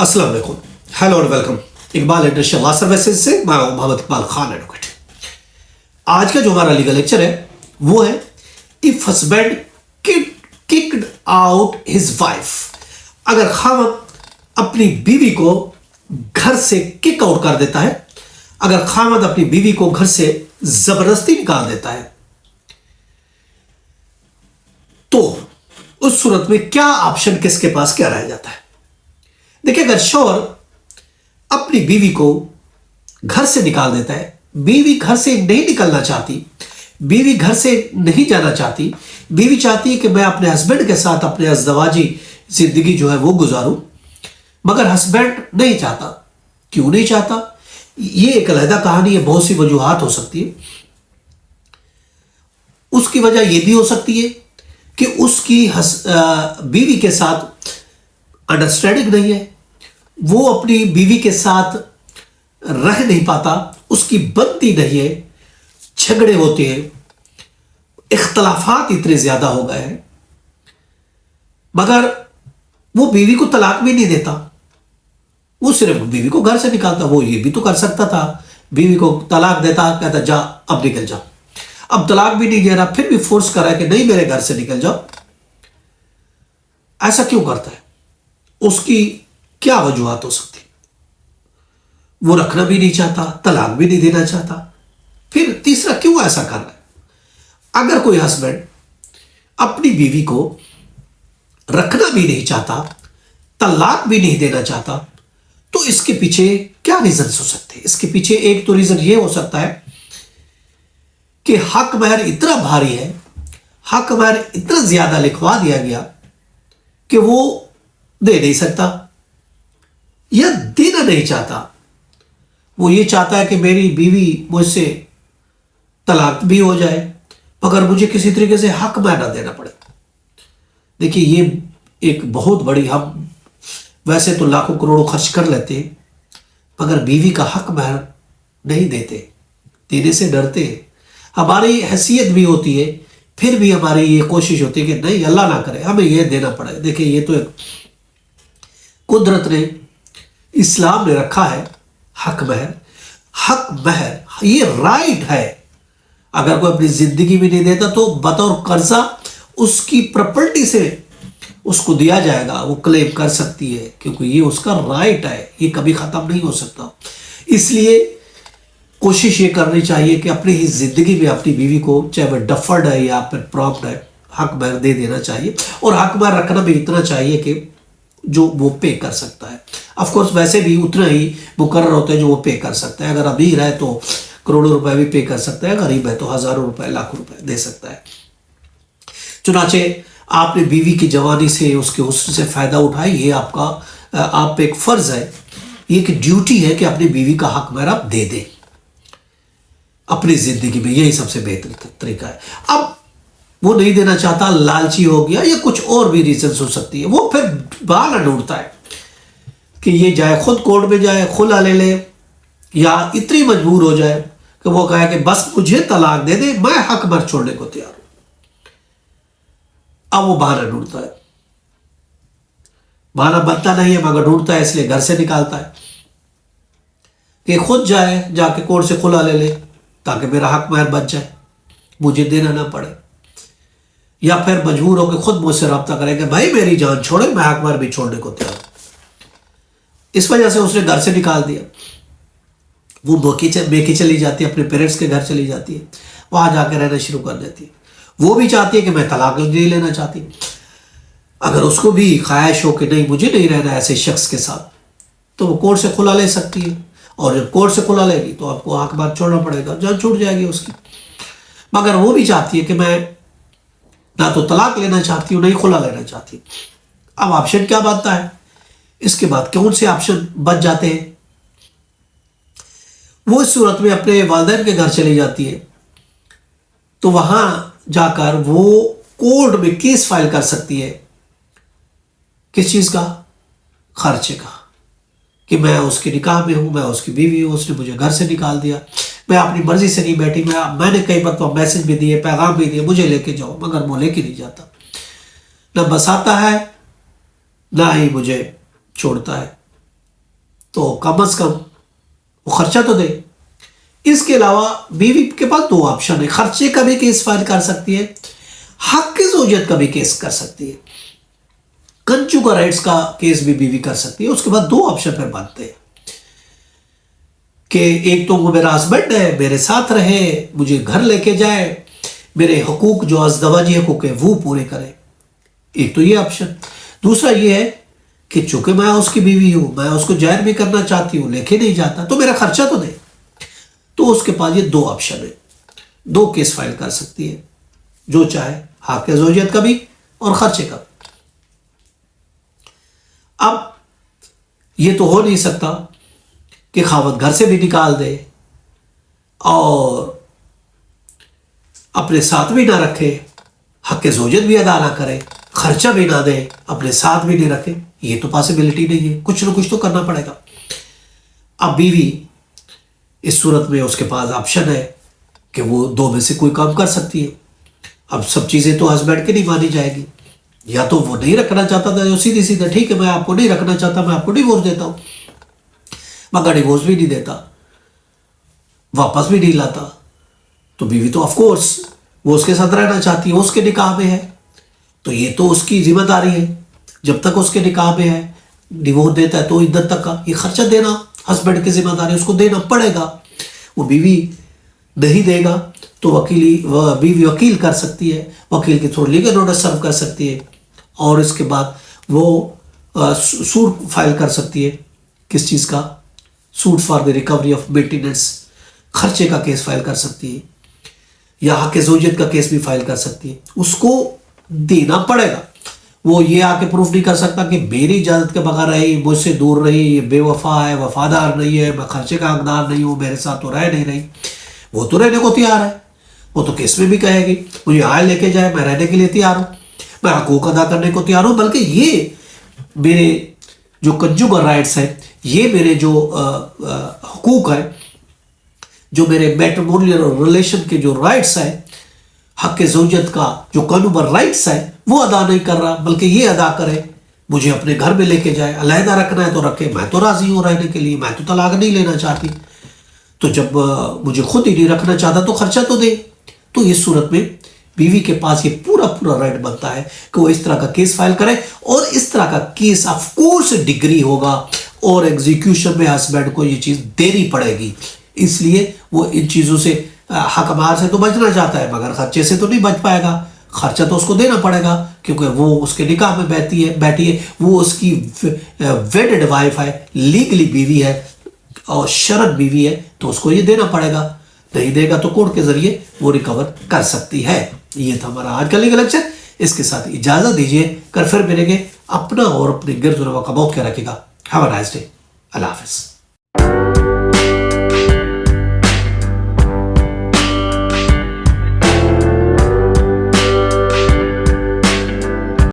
अस्सलाम वालेकुम, हेलो और welcome. Iqbal industrial law services से मैं हूं मोहम्मद इकबाल खान एडवोकेट। आज का जो हमारा लीगल लेक्चर है वो है if husband kicked out his wife. अगर खामद अपनी बीवी को घर से किक आउट कर देता है, अगर खामद अपनी बीवी को घर से जबरदस्ती निकाल देता है, तो उस सूरत में क्या ऑप्शन किसके पास क्या रह जाता है। देखिए, अगर शौहर अपनी बीवी को घर से निकाल देता है, बीवी घर से नहीं निकलना चाहती, बीवी घर से नहीं जाना चाहती, बीवी चाहती है कि मैं अपने हस्बैंड के साथ अपने अज़दवाजी जिंदगी जो है वो गुजारूं, मगर हस्बैंड नहीं चाहता। क्यों नहीं चाहता, ये एक अलहदा कहानी है, बहुत सी वजूहात हो सकती है। उसकी वजह यह भी हो सकती है कि उसकी बीवी के साथ अंडरस्टैंडिंग नहीं है, वो अपनी बीवी के साथ रह नहीं पाता, उसकी बनती नहीं है, झगड़े होते हैं, इख्तलाफात इतने ज्यादा हो गए हैं, मगर वो बीवी को तलाक भी नहीं देता, वो सिर्फ बीवी को घर से निकालता। वो ये भी तो कर सकता था, बीवी को तलाक देता, कहता जा अब निकल जा। अब तलाक भी नहीं दे रहा, फिर भी फोर्स कर रहा है कि नहीं मेरे घर से निकल जाओ। ऐसा क्यों करता है, उसकी क्या वजूहात हो सकती? वो रखना भी नहीं चाहता, तलाक भी नहीं देना चाहता, फिर तीसरा क्यों ऐसा कर रहा है? अगर कोई हस्बैंड अपनी बीवी को रखना भी नहीं चाहता, तलाक भी नहीं देना चाहता, तो इसके पीछे क्या रीजन हो सकते हैं? इसके पीछे एक तो रीजन ये हो सकता है कि हक महर इतना भारी है, हक महर इतना ज्यादा लिखवा दिया गया कि वो दे नहीं सकता या देना नहीं चाहता। वो ये चाहता है कि मेरी बीवी मुझसे तलाक भी हो जाए, मगर मुझे किसी तरीके से हक महर ना देना पड़े। देखिए, ये एक बहुत बड़ी, हम वैसे तो लाखों करोड़ों खर्च कर लेते हैं, मगर बीवी का हक महर नहीं देते, देने से डरते हैं। हमारी हैसियत भी होती है, फिर भी हमारी ये कोशिश होती है कि नहीं, अल्लाह ना करे हमें ये देना पड़े। देखिए, ये तो एक कुदरत ने, इस्लाम ने रखा है हक महर। हक महर ये राइट है। अगर कोई अपनी जिंदगी में नहीं देता तो बतौर कर्जा उसकी प्रॉपर्टी से उसको दिया जाएगा, वो क्लेम कर सकती है, क्योंकि ये उसका राइट है, ये कभी खत्म नहीं हो सकता। इसलिए कोशिश ये करनी चाहिए कि अपनी ही जिंदगी में अपनी बीवी को, चाहे वह डफर्ड है या फिर प्रॉम्प्ट है, हक महर दे देना चाहिए। और हक महर रखना भी इतना चाहिए कि जो वो पे कर सकता है। ऑफ कोर्स वैसे भी उतना ही मुकर्रर होता है जो वो पे कर सकता है। अगर अमीर है तो करोड़ों रुपए भी पे कर सकता है, गरीब है तो हजारों रुपए, लाखों रुपए दे सकता है। चुनाचे आपने बीवी की जवानी से, उसके हुस्न से फायदा उठाए, ये आपका आप पे एक फर्ज है, ये एक ड्यूटी है कि अपनी बीवी का हक महर आप दे दें अपनी जिंदगी में। यही सबसे बेहतर तरीका है। अब वो नहीं देना चाहता, लालची हो गया, या कुछ और भी रीजन हो सकती है, वो फिर बहाना ढूंढता है कि ये जाए खुद कोर्ट में जाए, खुला ले ले, या इतनी मजबूर हो जाए कि वो कहे कि बस मुझे तलाक दे दे, मैं हक महर छोड़ने को तैयार हूं। अब वो बहाना ढूंढता है, बहाना बनता नहीं है मगर ढूंढता है, इसलिए घर से निकालता है कि खुद जाए, जाके कोर्ट से खुला ले ले ताकि मेरा हक महर बच जाए, मुझे देना ना पड़े। या फिर मजबूर होकर खुद मुझसे रब्ता करें कि भाई मेरी जान छोड़े, मैं हक महर भी छोड़ने को तैयार हूं। इस वजह से उसने घर से निकाल दिया। वो बेकी चली जाती है, अपने पेरेंट्स के घर चली जाती है, वहां जाकर रहना शुरू कर देती है। वो भी चाहती है कि मैं तलाक नहीं लेना चाहती। अगर उसको भी ख्वाहिश हो कि नहीं मुझे नहीं रहना ऐसे शख्स के साथ, तो वो कोर्ट से खुला ले सकती है, और जब कोर्ट से खुला लेगी तो आपको हक महर छोड़ना पड़ेगा, जान छूट जाएगी उसकी। मगर वो भी चाहती है कि मैं ना तो तलाक लेना चाहती हूं, नहीं खुला लेना चाहती। अब ऑप्शन क्या बनता है? इसके बाद कौन से ऑप्शन बच जाते हैं? वो इस सूरत में अपने वालिदैन के घर चली जाती है, तो वहां जाकर वो कोर्ट में केस फाइल कर सकती है। किस चीज का? खर्चे का, कि मैं उसके निकाह में हूं, मैं उसकी बीवी हूं, उसने मुझे घर से निकाल दिया, मैं अपनी मर्जी से नहीं बैठी, मैंने कई बार मैसेज भी दिए, पैगाम भी दिए, मुझे लेके जाओ, मगर वो लेके नहीं जाता। न बसाता है, ना ही मुझे छोड़ता है, تو کم از کم وہ خرچہ تو دے۔ اس کے علاوہ بیوی کے پاس دو آپشن ہے، خرچے کا بھی کیس فائل کر سکتی ہے، حق کی زوجیت کا بھی کیس کر سکتی ہے، کنجوگل رائٹس کا کیس بھی بیوی کر سکتی ہے۔ اس کے بعد دو آپشن پہ بنتے ہیں کہ ایک تو وہ میرا ہسبینڈ ہے، میرے ساتھ رہے، مجھے گھر لے کے جائے، میرے حقوق جو ازدواجی حقوق ہے وہ پورے کرے، ایک تو یہ آپشن۔ دوسرا یہ ہے کہ چونکہ میں اس کی بیوی ہوں، میں اس کو جائر بھی کرنا چاہتی ہوں، لے کے نہیں جاتا، تو میرا خرچہ تو دے۔ تو اس کے پاس یہ دو آپشن ہے، دو کیس فائل کر سکتی ہے، جو چاہے، حق زوجیت کا بھی اور خرچے کا بھی۔ اب یہ تو ہو نہیں سکتا کہ خاوند گھر سے بھی نکال دے اور اپنے ساتھ بھی نہ رکھے، حق زوجیت بھی ادا نہ کرے، خرچہ بھی نہ دے، اپنے ساتھ بھی نہیں رکھے، یہ تو پاسبلٹی نہیں ہے، کچھ نہ کچھ تو کرنا پڑے گا۔ اب بیوی اس صورت میں اس کے پاس آپشن ہے کہ وہ دو میں سے کوئی کام کر سکتی ہے۔ اب سب چیزیں تو ہسبینڈ کی نہیں مانی جائے گی، یا تو وہ نہیں رکھنا چاہتا تھا جو سیدھی سیدھا ٹھیک ہے میں آپ کو نہیں رکھنا چاہتا، میں آپ کو ڈیورس دیتا ہوں، مگر ڈیورس بھی نہیں دیتا، واپس بھی نہیں لاتا، تو بیوی تو آف کورس وہ اس کے ساتھ رہنا چاہتی ہے، اس کے نکاح میں ہے، تو یہ تو اس کی ذمہ داری ہے، جب تک اس کے نکاح میں ہے، ڈیورس دیتا ہے تو عدت تک کا یہ خرچہ دینا ہسبینڈ کی ذمہ داری، اس کو دینا پڑے گا۔ وہ بیوی نہیں دے گا تو بیوی وکیل کر سکتی ہے، وکیل کے تھرو لیگل نوٹس سرو کر سکتی ہے، اور اس کے بعد وہ سوٹ فائل کر سکتی ہے، کس چیز کا؟ Suit for the recovery of maintenance, خرچے کا کیس فائل کر سکتی ہے، یا حق زوجیت کا کیس بھی فائل کر سکتی ہے، اس کو دینا پڑے گا۔ وہ یہ آ کے پروف نہیں کر سکتا کہ میری اجازت کے بغیر رہی، مجھ سے دور رہی، یہ بے وفا ہے، وفادار نہیں ہے، میں خرچے کا حقدار نہیں ہوں، میرے ساتھ تو رہ نہیں رہی۔ وہ تو رہنے کو تیار ہے، وہ تو کیس میں بھی کہے گی مجھے آئے لے کے جائے، میں رہنے کے لیے تیار ہوں، میں حقوق ادا کرنے کو تیار ہوں، بلکہ یہ میرے جو کنجوگل رائٹس ہیں، یہ میرے جو حقوق ہیں، جو میرے میٹرمونیل ریلیشن کے جو رائٹس ہیں، حق زوجیت کا جو کنجوگل رائٹس ہے وہ ادا نہیں کر رہا، بلکہ یہ ادا کرے، مجھے اپنے گھر میں لے کے جائے، علیحدہ رکھنا ہے تو رکھے، میں تو راضی ہوں رہنے کے لیے، میں تو طلاق نہیں لینا چاہتی، تو جب مجھے خود ہی نہیں رکھنا چاہتا تو خرچہ تو دے۔ تو اس صورت میں بیوی کے پاس یہ پورا رائٹ بنتا ہے کہ وہ اس طرح کا کیس فائل کرے، اور اس طرح کا کیس آف کورس ڈگری ہوگا، اور ایگزیکیوشن میں ہسبینڈ کو یہ چیز دینی پڑے گی، اس لیے وہ ان چیزوں سے حق مار سے تو بچنا چاہتا ہے، مگر خرچے سے تو نہیں بچ پائے گا، خرچہ تو اس کو دینا پڑے گا، کیونکہ وہ اس کے نکاح میں بیٹھی ہے، وہ اس کی ویڈڈ وائف ہے، لیگلی بیوی ہے اور شرعن بیوی ہے، تو اس کو یہ دینا پڑے گا، نہیں دے گا تو کورٹ کے ذریعے وہ ریکور کر سکتی ہے۔ یہ تھا ہمارا آج کا لیگل لیکچر، اس کے ساتھ اجازت دیجیے، کل پھر ملیں گے، اپنا اور اپنے گرد و نواح کا بہت خیال رکھے گا۔ ہیو اے نائس ڈے، اللہ حافظ۔